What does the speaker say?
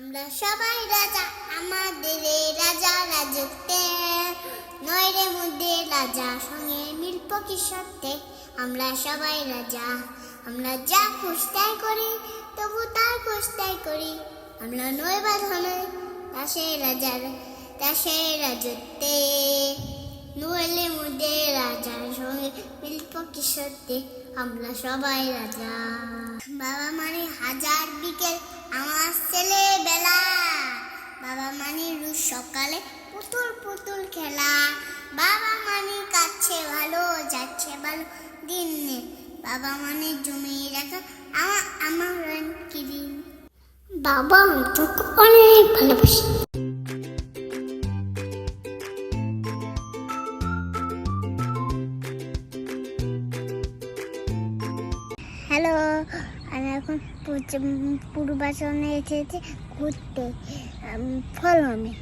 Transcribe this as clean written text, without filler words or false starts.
আমরা সবাই রাজা, আমাদের এই রাজা রাজত্বে নয়রে মধ্যে রাজা সঙ্গে মিলব কি সত্যে। আমরা সবাই রাজা, আমরা যা খুশি তাই করি, তবু তার খুশি তাই করি। আমরা নয় বাধা নয় দাসের রাজার দাসের রাজত্বে নইলে মধ্যে রাজার সঙ্গে মিলব কি সত্যে। আমরা সবাই রাজা। বাবা মানে হাজার বিকেল আমার ছেলে বেলা, বাবা মানে রোজ সকালে পুতুল পুতুল খেলা। বাবা মানে কাছে ভালো যাচ্ছে ভালো দিন নে, বাবা মানে জমিয়ে রাখা আমার কি দিন। বাবা আমি তোকে অনেক ভালোবাসি। হ্যালো, আমি এখন পূর্বাচনে এসেছি ঘুরতে, ফল আমি।